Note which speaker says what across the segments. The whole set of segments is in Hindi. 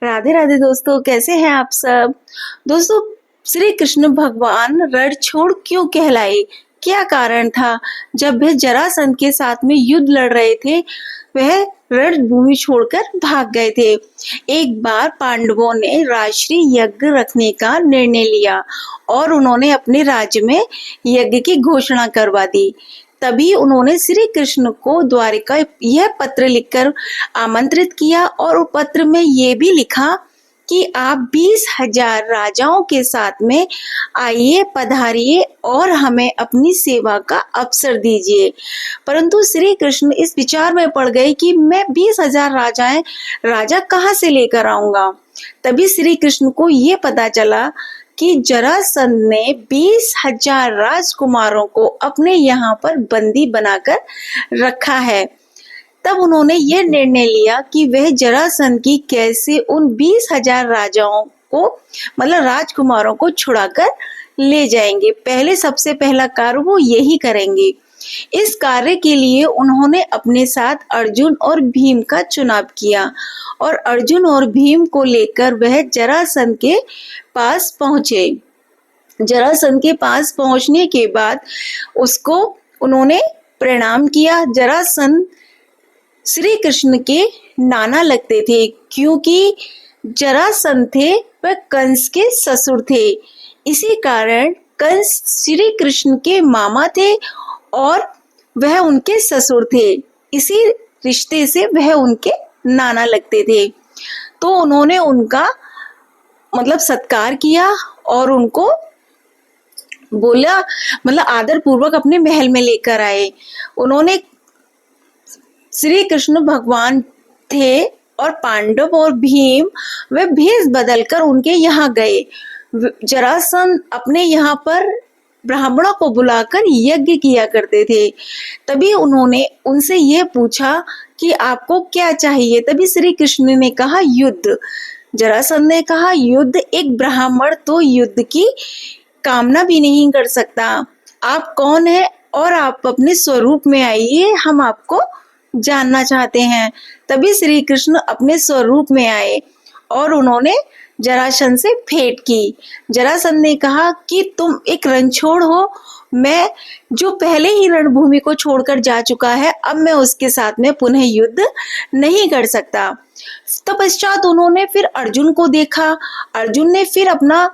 Speaker 1: राधे राधे दोस्तों, कैसे हैं आप सब। दोस्तों, श्री कृष्ण भगवान रणछोड़ क्यों कहलाए? क्या कारण था? जब वह जरासंध के साथ में युद्ध लड़ रहे थे, वह रणभूमि छोड़कर भाग गए थे। एक बार पांडवों ने राष्ट्रीय यज्ञ रखने का निर्णय लिया और उन्होंने अपने राज्य में यज्ञ की घोषणा करवा दी। तभी उन्होंने श्री कृष्ण को द्वारिका यह पत्र लिखकर आमंत्रित किया और उस पत्र में ये भी लिखा कि आप 20,000 राजाओं के साथ में आइए, पधारिए और हमें अपनी सेवा का अवसर दीजिए। परंतु श्री कृष्ण इस विचार में पड़ गए कि मैं 20,000 राजा कहाँ से लेकर आऊंगा। तभी श्री कृष्ण को ये पता चला कि जरासंध ने 20,000 राजकुमारों को अपने यहाँ पर बंदी बनाकर रखा है। तब उन्होंने यह निर्णय लिया कि वह जरासंध की कैसे उन 20,000 राजाओं को मतलब राजकुमारों को छुड़ाकर ले जाएंगे। पहले सबसे पहला कार्य वो यही करेंगे। इस कार्य के लिए उन्होंने अपने साथ अर्जुन और भीम का चुनाव किया और अर्जुन और भीम को लेकर वह जरासंध के पास पहुंचे। जरासंध के पास पहुंचने के बाद उसको उन्होंने प्रणाम किया। जरासंध श्री कृष्ण के नाना लगते थे, क्योंकि जरासंध थे वह कंस के ससुर थे। इसी कारण कंस श्री कृष्ण के मामा थे और वह उनके ससुर थे। इसी रिश्ते से वह उनके नाना लगते थे। तो उन्होंने उनका मतलब सत्कार किया और उनको बोला, मतलब आदर पूर्वक अपने महल में लेकर आए। उन्होंने श्री कृष्ण भगवान थे और पांडव और भीम वे भेष बदलकर उनके यहाँ गए। जरासंध अपने यहाँ पर ब्राह्मणों को बुलाकर यज्ञ किया करते थे। तभी उन्होंने उनसे यह पूछा कि आपको क्या चाहिए। तभी श्री कृष्ण ने कहा युद्ध। जरासंध ने कहा युद्ध? एक ब्राह्मण तो युद्ध की कामना भी नहीं कर सकता। आप कौन है और आप अपने स्वरूप में आइए, हम आपको जानना चाहते हैं। तभी श्री कृष्ण अपने स्वरूप में आए और उन्होंने जरासंध से भेंट की। जरासंध ने कहा कि तुम एक रणछोड़ हो, मैं जो पहले ही रणभूमि को छोड़कर जा चुका है, अब मैं उसके साथ में पुनः युद्ध नहीं कर सकता। तत्पश्चात उन्होंने फिर अर्जुन को देखा। अर्जुन ने फिर अपना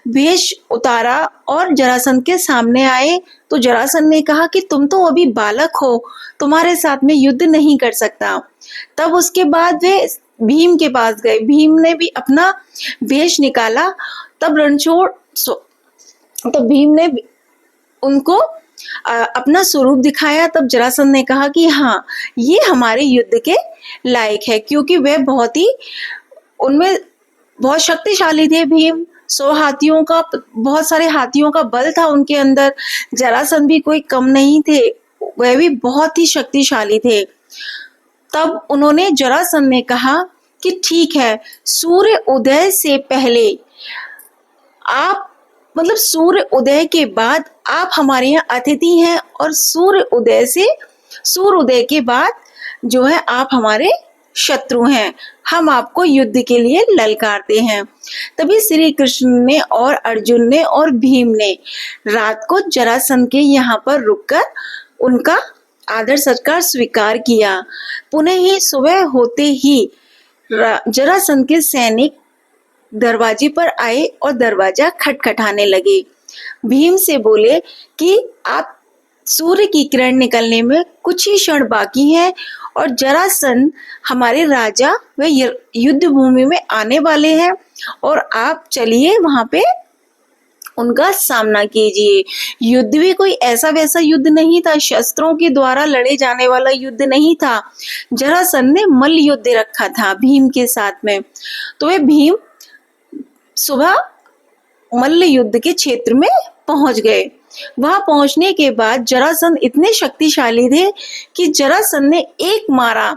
Speaker 1: वेश उतारा और जरासंध के सामने आए। तो जरासंध ने कहा कि तुम तो अभी बालक हो, तुम्हारे साथ में युद्ध नहीं कर सकता। तब उसके बाद वे भीम के पास गए। भीम ने भी अपना वेश निकाला। तब भीम ने उनको अपना स्वरूप दिखाया। तब जरासंध ने कहा कि हाँ, ये हमारे युद्ध के लायक है, क्योंकि वे उनमें बहुत शक्तिशाली थे। भीम बहुत सारे हाथियों का बल था उनके अंदर। जरासंध भी कोई कम नहीं थे, वह भी बहुत ही शक्तिशाली थे। तब उन्होंने जरासंध ने कहा कि ठीक है, सूर्य उदय से पहले आप मतलब सूर्य उदय के बाद आप हमारे यहाँ अतिथि हैं और सूर्य उदय के बाद जो है आप हमारे शत्रु हैं। हम आपको युद्ध के लिए ललकारते हैं। तभी श्री कृष्ण ने और अर्जुन ने और भीम ने रात को जरासंध के यहाँ पर रुककर उनका आदर सत्कार स्वीकार किया। पुनः ही सुबह होते ही जरासंध के सैनिक दरवाजे पर आए और दरवाजा खटखटाने लगे। भीम से बोले कि आप सूर्य की किरण निकलने में कुछ ही क्षण बाकी है और जरासंध हमारे राजा वे युद्ध भूमि में आने वाले हैं और आप चलिए वहां पे उनका सामना कीजिए। युद्ध भी कोई ऐसा वैसा युद्ध नहीं था, शस्त्रों के द्वारा लड़े जाने वाला युद्ध नहीं था। जरासंध ने मल्ल युद्ध रखा था भीम के साथ में। तो वे भीम सुबह मल्ल युद्ध के क्षेत्र में पहुंच गए। वहां पहुंचने के बाद जरासंध इतने शक्तिशाली थे कि जरासंध ने एक मारा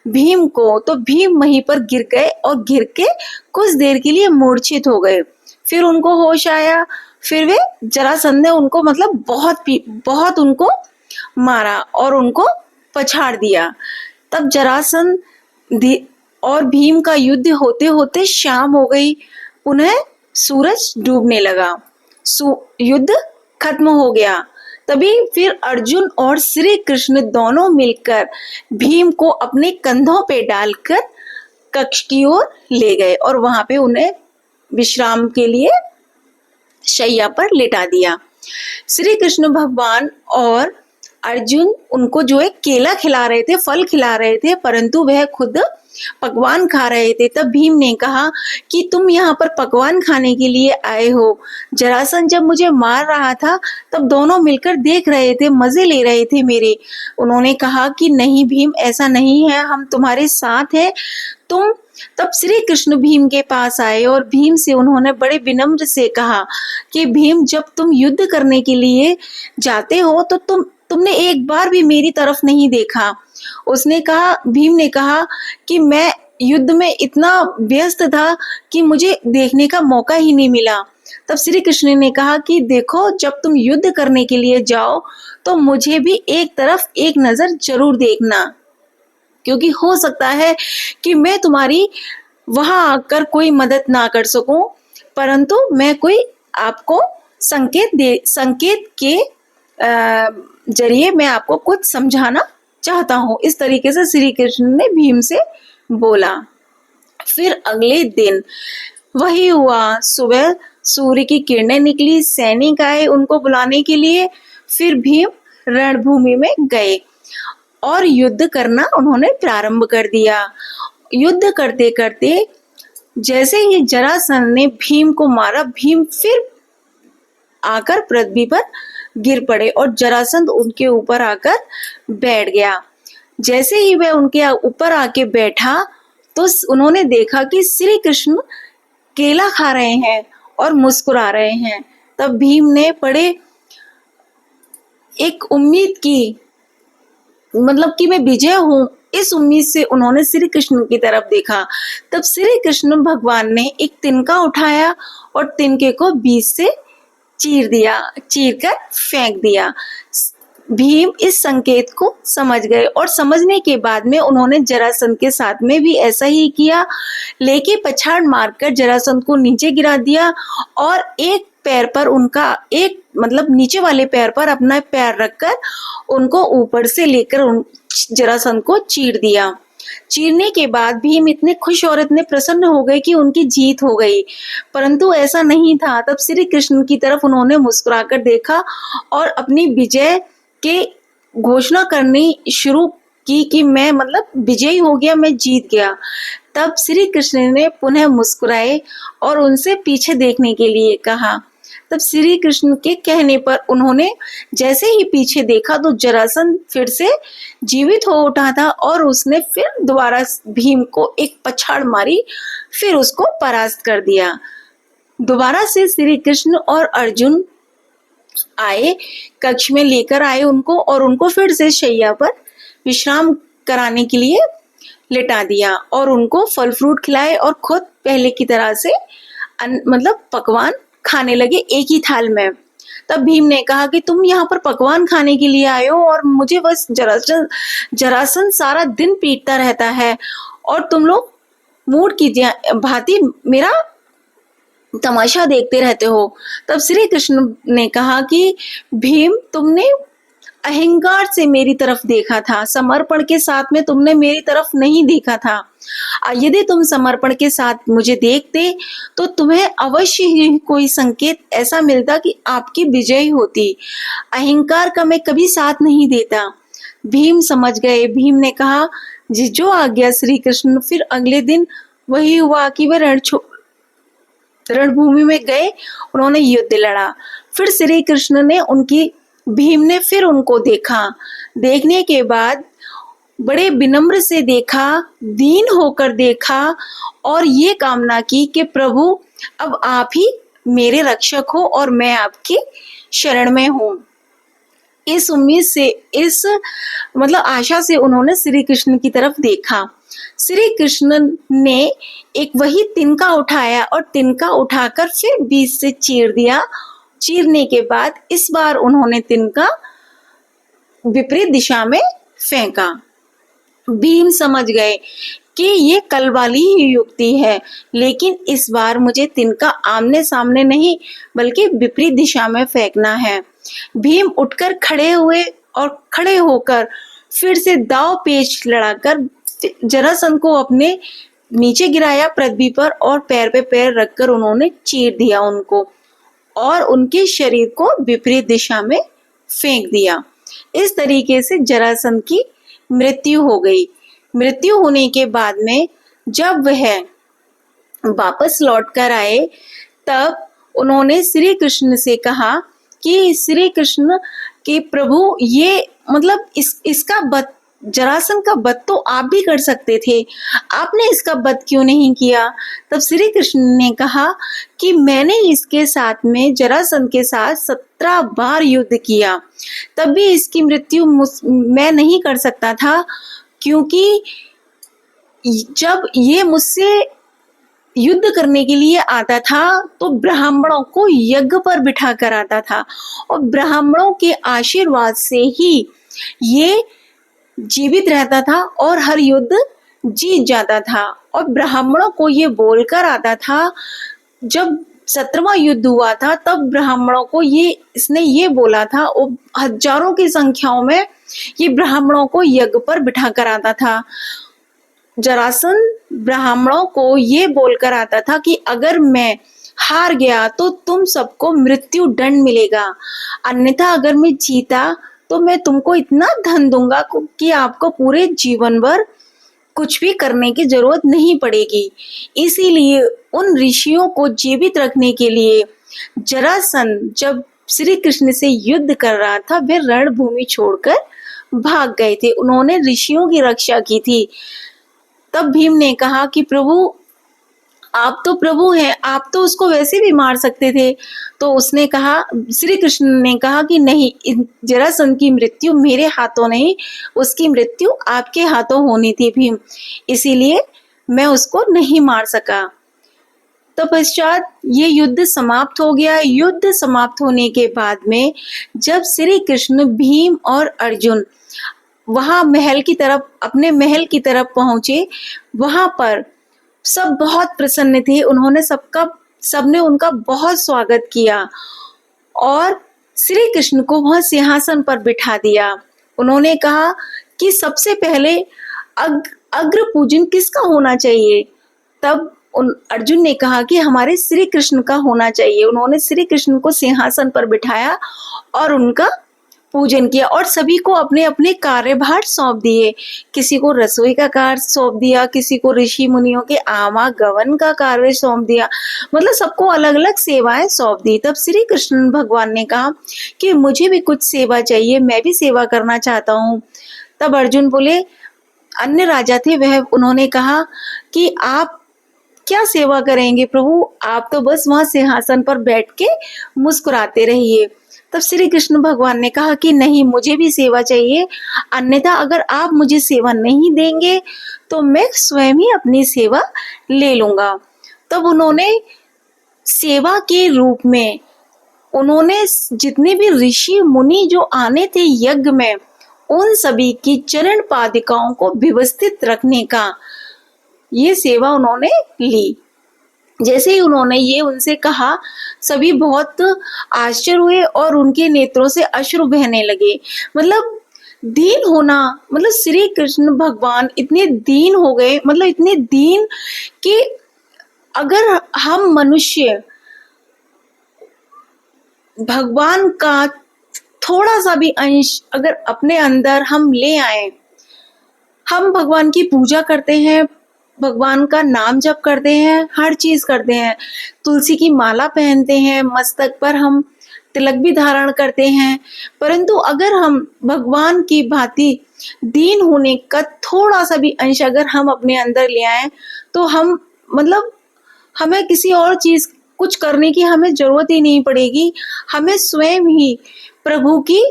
Speaker 1: भीम को, तो भीम वहीं पर गिर गए और गिर के कुछ देर के लिए मूर्छित हो गए। फिर उनको होश आया। फिर वे जरासंध ने उनको मतलब बहुत उनको मारा और उनको पछाड़ दिया। तब जरासंध और भीम का युद्ध होते होते शाम हो गई। पुनः सूरज डूबने लगा। युद्ध खत्म हो गया। तभी फिर अर्जुन और श्री कृष्ण दोनों मिलकर भीम को अपने कंधों पे डालकर कक्ष की ओर ले गए और वहां पे उन्हें विश्राम के लिए शैया पर लिटा दिया। श्री कृष्ण भगवान और अर्जुन उनको जो है केला खिला रहे थे, फल खिला रहे थे, परंतु वह खुद पकवान खा रहे थे। तब भीम ने कहा कि तुम यहाँ पर पकवान खाने के लिए आए हो। जरासंध जब मुझे मार रहा था तब दोनों मिलकर देख रहे थे, मजे ले रहे थे मेरे। उन्होंने कहा कि नहीं भीम, ऐसा नहीं है, हम तुम्हारे साथ हैं। तुम तब श्री कृष्ण भीम के पास आए और भीम से उन्होंने बड़े विनम्र से कहा कि भीम, जब तुम युद्ध करने के लिए जाते हो तो तुमने एक बार भी मेरी तरफ नहीं देखा। भीम ने कहा कि मैं युद्ध में इतना व्यस्त था कि मुझे देखने का मौका ही नहीं मिला। तब श्री कृष्ण ने कहा कि देखो, जब तुम युद्ध करने के लिए जाओ तो मुझे भी एक तरफ एक नजर जरूर देखना, क्योंकि हो सकता है कि मैं तुम्हारी वहां आकर कोई मदद ना कर सकूं, परंतु मैं कोई आपको संकेत के जरिए मैं आपको कुछ समझाना चाहता हूं। इस तरीके से श्री कृष्ण ने भीम से बोला। फिर अगले दिन वही हुआ। सुबह सूर्य की किरणें निकली, सैनिक आए उनको बुलाने के लिए। फिर भीम रणभूमि में गए और युद्ध करना उन्होंने प्रारंभ कर दिया। युद्ध करते करते जैसे ही जरासंध ने भीम को मारा, भीम फिर आकर पृथ्वी पर गिर पड़े और जरासंध उनके ऊपर आकर बैठ गया। जैसे ही वह उनके ऊपर आके बैठा तो उन्होंने देखा कि श्री कृष्ण केला खा रहे हैं और मुस्कुरा रहे हैं। तब भीम ने बड़े एक उम्मीद की, मतलब कि मैं विजय हूं, इस उम्मीद से उन्होंने श्री कृष्ण की तरफ देखा। तब श्री कृष्ण भगवान ने एक तिनका उठाया और तिनके को बीच से चीर कर फेंक दिया। भीम इस संकेत को समझ गए और समझने के बाद में उन्होंने जरासंध के साथ में भी ऐसा ही किया। लेके पछाड़ मारकर जरासंध को नीचे गिरा दिया और एक पैर पर नीचे वाले पैर पर अपना पैर रखकर उनको ऊपर से लेकर जरासंध को चीर दिया। चीरने के बाद भीम इतने खुश और इतने प्रसन्न हो गए कि उनकी जीत हो गई, परंतु ऐसा नहीं था। तब श्री कृष्ण की तरफ उन्होंने मुस्कुराकर देखा और अपनी विजय के घोषणा करनी शुरू की कि मैं विजयी हो गया, मैं जीत गया। तब श्री कृष्ण ने पुनः मुस्कुराए और उनसे पीछे देखने के लिए कहा। तब श्री कृष्ण के कहने पर उन्होंने जैसे ही पीछे देखा तो जरासंध फिर से जीवित हो उठा था और उसने फिर दोबारा भीम को एक पछाड़ मारी, फिर उसको परास्त कर दिया। दोबारा से श्री कृष्ण और अर्जुन आए, कक्ष में लेकर आए उनको और उनको फिर से शैया पर विश्राम कराने के लिए लिटा दिया और उनको फल फ्रूट खिलाए और खुद पहले की तरह से पकवान खाने लगे एक ही थाल में। तब भीम ने कहा कि तुम यहाँ पर पकवान खाने के लिए आए हो और मुझे बस जरासंध सारा दिन पीटता रहता है और तुम लोग मूड की भांति मेरा तमाशा देखते रहते हो। तब श्री कृष्ण ने कहा कि भीम, तुमने अहंकार से मेरी तरफ देखा था, समर्पण के साथ में तुमने मेरी तरफ नहीं देखा था। यदि तुम समर्पण के साथ मुझे देखते तो तुम्हें अवश्य ही कोई संकेत ऐसा मिलता कि आपकी विजय होती। अहंकार का मैं कभी साथ नहीं देता। भीम समझ गए। भीम ने कहा, जो आज्ञा श्री कृष्ण। फिर अगले दिन वही हुआ कि वे रणभूमि में गए, उन्होंने युद्ध लड़ा। फिर श्री कृष्ण ने भीम ने फिर उनको देखा। देखने के बाद बड़े विनम्र से देखा, दीन होकर देखा और ये कामना की कि प्रभु, अब आप ही मेरे रक्षक हो और मैं आपकी शरण में हूँ। इस उम्मीद से, इस आशा से उन्होंने श्री कृष्ण की तरफ देखा। श्री कृष्ण ने एक वही तिनका उठाया और तिनका उठाकर फिर बीच से चीर दिया। चीरने के बाद इस बार उन्होंने तिनका विपरीत दिशा में फेंका। भीम समझ गए कि ये कल वाली ही युक्ति है, लेकिन इस बार मुझे तिनका आमने सामने नहीं बल्कि विपरीत दिशा में फेंकना है। भीम उठकर खड़े हुए और खड़े होकर फिर से दाव पेच लड़ाकर जरासंध को अपने नीचे गिराया पृथ्वी पर और पैर पे पैर रखकर उन्होंने चीर दिया उनको और उनके शरीर को विपरीत दिशा में फेंक दिया। इस तरीके से जरासंध की मृत्यु हो गई। मृत्यु होने के बाद में जब वह वापस लौट कर आए तब उन्होंने श्री कृष्ण से कहा कि श्री कृष्ण के प्रभु, ये मतलब इसका वध, जरासंध का वध तो आप भी कर सकते थे, आपने इसका वध क्यों नहीं किया? तब श्री कृष्ण ने कहा कि मैंने इसके साथ में जरासंध के साथ 17 बार युद्ध किया, तब भी इसकी मृत्यु मैं नहीं कर सकता था, क्योंकि जब ये मुझसे युद्ध करने के लिए आता था तो ब्राह्मणों को यज्ञ पर बिठा कर आता था और ब्राह्मणों के आशीर्वाद से ही ये जीवित रहता था और हर युद्ध जीत जाता था। और ब्राह्मणों को ये बोलकर आता था, जब 17वां युद्ध हुआ था तब ब्राह्मणों को इसने ये बोला था, और हजारों की संख्याओं में ये ब्राह्मणों को यज्ञ पर बिठा कर आता था। जरासंध ब्राह्मणों को ये बोलकर आता था कि अगर मैं हार गया तो तुम सबको मृत्यु दंड मिलेगा, अन्यथा अगर मैं जीता तो मैं तुमको इतना धन दूंगा कि आपको पूरे जीवन भर कुछ भी करने की जरूरत नहीं पड़ेगी। इसीलिए उन ऋषियों को जीवित रखने के लिए जरासंध जब श्री कृष्ण से युद्ध कर रहा था वे रणभूमि छोड़कर भाग गए थे, उन्होंने ऋषियों की रक्षा की थी। तब भीम ने कहा कि प्रभु, आप तो प्रभु हैं, आप तो उसको वैसे भी मार सकते थे। तो उसने कहा, श्री कृष्ण ने कहा कि नहीं, जरासंध की मृत्यु मेरे हाथों नहीं, उसकी मृत्यु आपके हाथों होनी थी भीम, इसीलिए मैं उसको नहीं मार सका। तो पश्चात ये युद्ध समाप्त हो गया। युद्ध समाप्त होने के बाद में जब श्री कृष्ण, भीम और अर्जुन वहां महल की तरफ, अपने महल की तरफ पहुंचे, वहां पर सब बहुत प्रसन्न थे, उन्होंने सबने उनका बहुत स्वागत किया और श्री कृष्ण को वह सिंहासन पर बिठा दिया। उन्होंने कहा कि सबसे पहले अग्र पूजन किसका होना चाहिए? तब अर्जुन ने कहा कि हमारे श्री कृष्ण का होना चाहिए। उन्होंने श्री कृष्ण को सिंहासन पर बिठाया और उनका पूजन किया और सभी को अपने अपने कार्यभार सौंप दिए। किसी को रसोई का कार्य सौंप दिया, किसी को ऋषि मुनियों के आवागमन का कार्य सौंप दिया, मतलब सबको अलग अलग सेवाएं सौंप दी। तब श्री कृष्ण भगवान ने कहा कि मुझे भी कुछ सेवा चाहिए, मैं भी सेवा करना चाहता हूँ। तब अर्जुन बोले, अन्य राजा थे वह, उन्होंने कहा कि आप क्या सेवा करेंगे प्रभु, आप तो बस वहां सिंहासन पर बैठ के मुस्कुराते रहिए। तब श्री कृष्ण भगवान ने कहा कि नहीं, मुझे भी सेवा चाहिए, अन्यथा अगर आप मुझे सेवा नहीं देंगे तो मैं स्वयं ही अपनी सेवा ले लूंगा। तब उन्होंने सेवा के रूप में उन्होंने जितने भी ऋषि मुनि जो आने थे यज्ञ में, उन सभी की चरण पादिकाओं को व्यवस्थित रखने का ये सेवा उन्होंने ली। जैसे ही उन्होंने ये उनसे कहा, सभी बहुत आश्चर्य हुए और उनके नेत्रों से अश्रु बहने लगे। मतलब दीन होना, मतलब श्री कृष्ण भगवान इतने दीन हो गए, मतलब इतने दीन कि अगर हम मनुष्य भगवान का थोड़ा सा भी अंश अगर अपने अंदर हम ले आए, हम भगवान की पूजा करते हैं, भगवान का नाम जप करते हैं, हर चीज करते हैं, तुलसी की माला पहनते हैं, मस्तक पर हम तिलक भी धारण करते हैं, परंतु अगर हम भगवान की भांति दीन होने का थोड़ा सा भी अंश अगर हम अपने अंदर ले आए तो हम, मतलब हमें किसी और चीज कुछ करने की हमें जरूरत ही नहीं पड़ेगी, हमें स्वयं ही प्रभु की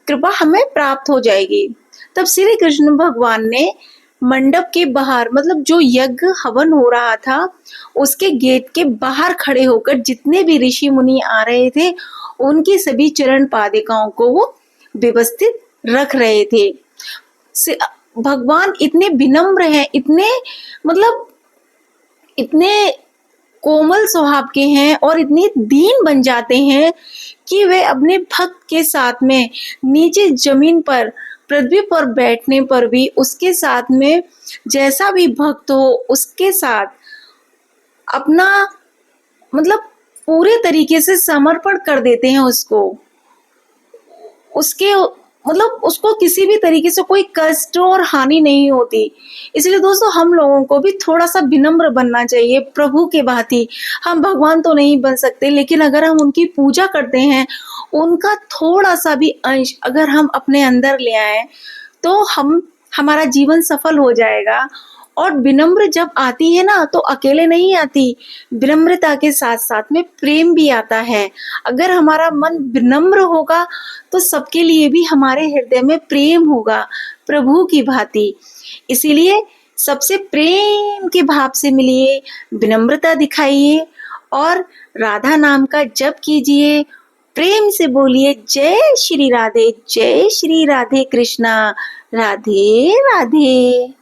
Speaker 1: कृपा हमें प्राप्त हो जाएगी। तब श्री कृष्ण भगवान ने मंडप के बाहर, मतलब जो यज्ञ हवन हो रहा था उसके गेट के बाहर खड़े होकर जितने भी ऋषि मुनि आ रहे थे उनकी सभी चरण पादिकाओं को वो व्यवस्थित रख रहे थे। भगवान इतने विनम्र हैं, इतने मतलब इतने कोमल स्वभाव के हैं और इतने दीन बन जाते हैं कि वे अपने भक्त के साथ में नीचे जमीन पर पृथ्वी पर बैठने पर भी उसके साथ में जैसा भी भक्त हो उसके साथ अपना मतलब पूरे तरीके से समर्पण कर देते हैं उसको, उसके मतलब उसको किसी भी तरीके से कोई कष्ट और हानि नहीं होती। इसलिए दोस्तों हम लोगों को भी थोड़ा सा विनम्र बनना चाहिए प्रभु के भांति। हम भगवान तो नहीं बन सकते, लेकिन अगर हम उनकी पूजा करते हैं, उनका थोड़ा सा भी अंश अगर हम अपने अंदर ले आए तो हमारा जीवन सफल हो जाएगा। और विनम्र जब आती है ना तो अकेले नहीं आती, विनम्रता के साथ साथ में प्रेम भी आता है। अगर हमारा मन विनम्र होगा तो सबके लिए भी हमारे हृदय में प्रेम होगा प्रभु की भांति। इसीलिए सबसे प्रेम के भाव से मिलिए, विनम्रता दिखाइए और राधा नाम का जप कीजिए। प्रेम से बोलिए जय श्री राधे, जय श्री राधे कृष्णा, राधे राधे।